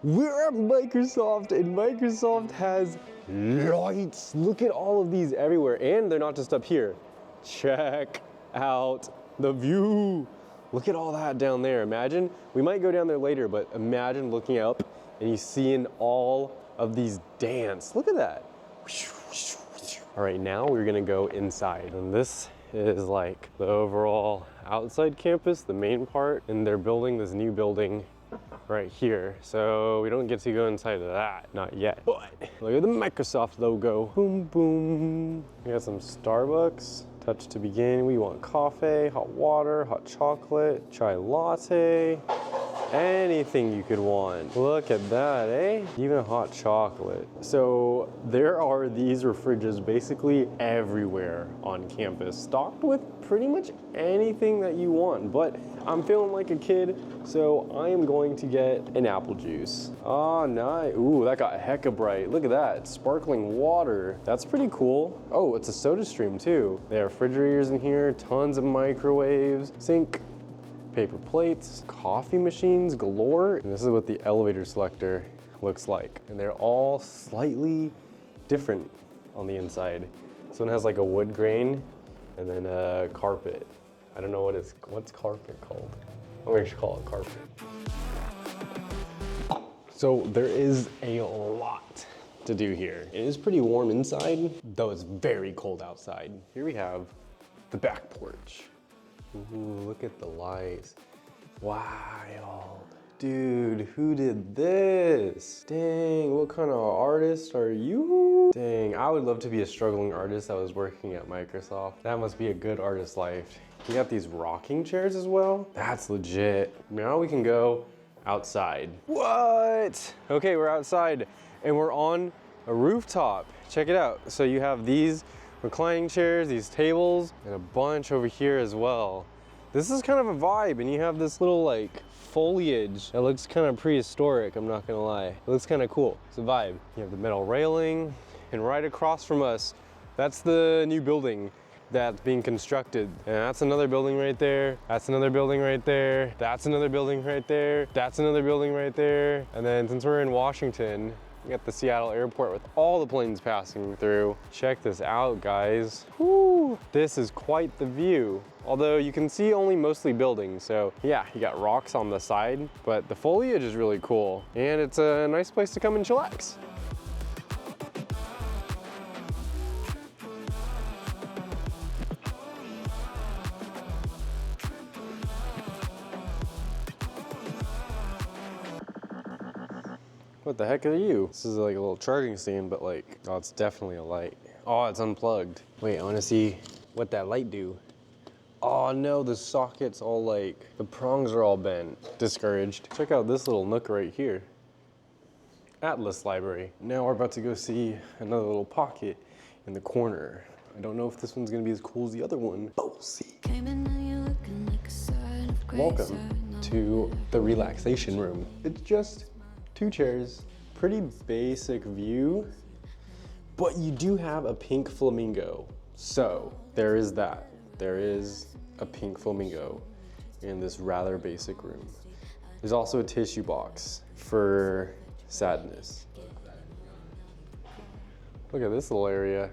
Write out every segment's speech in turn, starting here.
We're at Microsoft, and Microsoft has lights. Look at all of these everywhere, and they're not just up here. Check out the view. Look at all that down there. Imagine, we might go down there later, but imagine looking up and you seeing all of these dance. Look at that. All right, now we're gonna go inside, and this is like the overall outside campus, the main part, and they're building this new building right here. So we don't get to go inside of that, not yet. But look at the Microsoft logo. Boom, boom. We got some Starbucks. Touch to begin. We want coffee, hot water, hot chocolate, chai latte, anything you could want. Look at that, eh? Even hot chocolate. So there are these refrigerators basically everywhere on campus, stocked with pretty much anything that you want. But I'm feeling like a kid, so I am going to get an apple juice. Oh, nice. Ooh, that got hecka bright. Look at that, sparkling water. That's pretty cool. Oh, it's a soda stream too. They have refrigerators in here, tons of microwaves, sink, paper plates, coffee machines galore. And this is what the elevator selector looks like. And they're all slightly different on the inside. This one has like a wood grain and then a carpet. I don't know what's carpet called? I'm gonna just call it carpet. So there is a lot to do here. It is pretty warm inside, though it's very cold outside. Here we have the back porch. Ooh, look at the lights. Wild. Dude, who did this? Dang, what kind of artist are you? Dang, I would love to be a struggling artist that was working at Microsoft. That must be a good artist life. You got these rocking chairs as well? That's legit. Now we can go outside. What? Okay, we're outside and we're on a rooftop. Check it out. So you have these reclining chairs, these tables, and a bunch over here as well. This is kind of a vibe, and you have this little like foliage that looks kind of prehistoric, I'm not gonna lie. It looks kind of cool, it's a vibe. You have the metal railing, and right across from us, that's the new building that's being constructed. And that's another building right there, that's another building right there, that's another building right there, that's another building right there. And then since we're in Washington, we got the Seattle airport with all the planes passing through. Check this out, guys. Woo! This is quite the view. Although you can see only mostly buildings, so yeah, you got rocks on the side, but the foliage is really cool. And it's a nice place to come and chillax. What the heck are you? This is like a little charging stand, but like, oh, it's definitely a light. Oh, it's unplugged. Wait, I wanna see what that light do. Oh no, the socket's all like, the prongs are all bent. Discouraged. Check out this little nook right here. Atlas library. Now we're about to go see another little pocket in the corner. I don't know if this one's gonna be as cool as the other one, but we'll see. Welcome to the relaxation room. It's just 2 chairs, pretty basic view, but you do have a pink flamingo. So there is that. There is a pink flamingo in this rather basic room. There's also a tissue box for sadness. Look at this little area.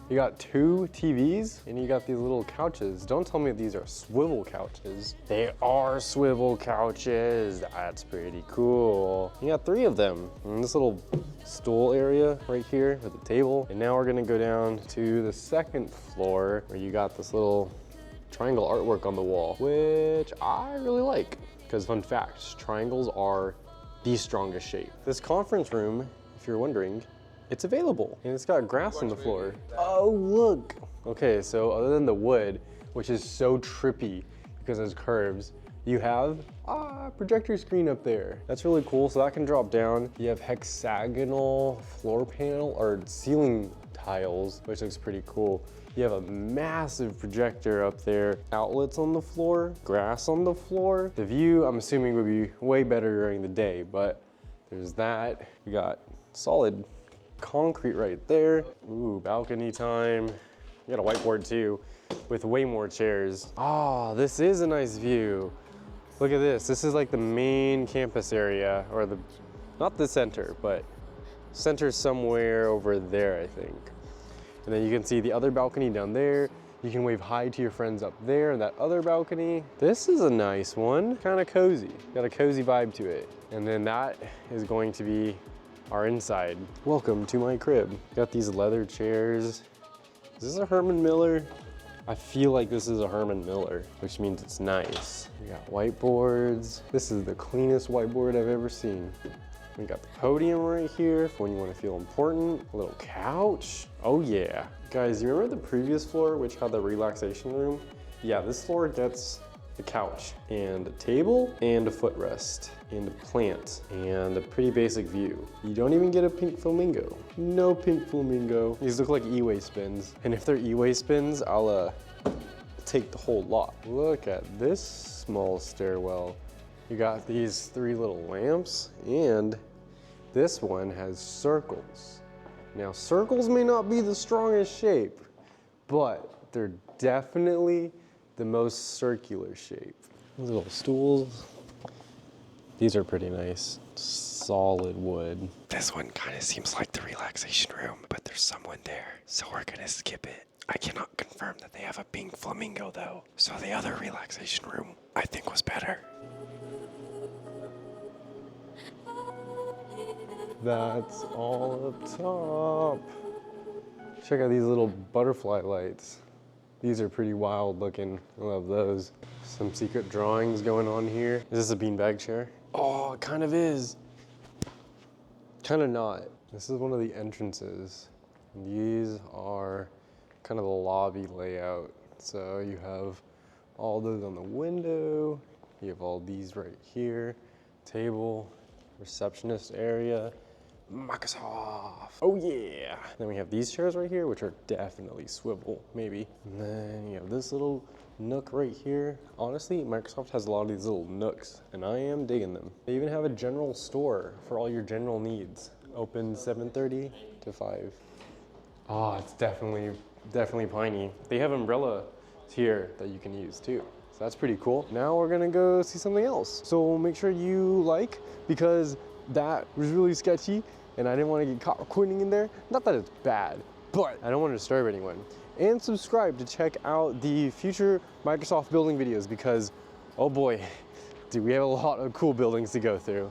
You got 2 TVs and you got these little couches. Don't tell me these are swivel couches. They are swivel couches. That's pretty cool. You got 3 of them. And this little stool area right here with the table. And now we're gonna go down to the 2nd floor where you got this little triangle artwork on the wall, which I really like. Because fun fact, triangles are the strongest shape. This conference room, if you're wondering, it's available, and it's got grass on the floor. Oh, look. Okay, so other than the wood, which is so trippy because it's curves, you have a projector screen up there. That's really cool, so that can drop down. You have hexagonal floor panel or ceiling tiles, which looks pretty cool. You have a massive projector up there, outlets on the floor, grass on the floor. The view, I'm assuming, would be way better during the day, but there's that. We got solid concrete right there. Ooh, balcony time. You got a whiteboard too, with way more chairs. Oh, this is a nice view. Look at this. This is like the main campus area, or the Not the center, but center somewhere over there, I think. And then you can see the other balcony down there. You can wave hi to your friends up there in that other balcony. This is a nice one, kind of cozy. Got a cozy vibe to it. And then that is going to be our inside. Welcome to my crib. Got these leather chairs. Is this a Herman Miller? I feel like this is a Herman Miller, which means it's nice. We got whiteboards. This is the cleanest whiteboard I've ever seen. We got the podium right here for when you want to feel important. A little couch. Oh yeah. Guys, you remember the previous floor, which had the relaxation room? Yeah, this floor gets the couch and a table and a footrest and a plant and a pretty basic view. You don't even get a pink flamingo. No pink flamingo. These look like E-way spins. And if they're E-way spins, I'll take the whole lot. Look at this small stairwell. You got these 3 little lamps, and this one has circles. Now, circles may not be the strongest shape, but they're definitely the most circular shape. These little stools, these are pretty nice. Solid wood. This one kind of seems like the relaxation room, but there's someone there, so we're gonna skip it. I cannot confirm that they have a pink flamingo though, so the other relaxation room I think was better. That's all up top. Check out these little butterfly lights. These are pretty wild looking. I love those. Some secret drawings going on here. Is this a beanbag chair? Oh, it kind of is. Kind of not. This is one of the entrances. These are kind of the lobby layout. So you have all those on the window. You have all these right here. Table, receptionist area. Microsoft. Oh yeah. Then we have these chairs right here, which are definitely swivel, maybe. And then you have this little nook right here. Honestly, Microsoft has a lot of these little nooks, and I am digging them. They even have a general store for all your general needs. Open 7:30 to 5. Oh, it's definitely piney. They have umbrellas here that you can use too. So that's pretty cool. Now we're gonna go see something else. So make sure you like, because that was really sketchy and I didn't want to get caught recording in there. Not that it's bad, but I don't want to disturb anyone. And subscribe to check out the future Microsoft building videos because, oh boy, do we have a lot of cool buildings to go through.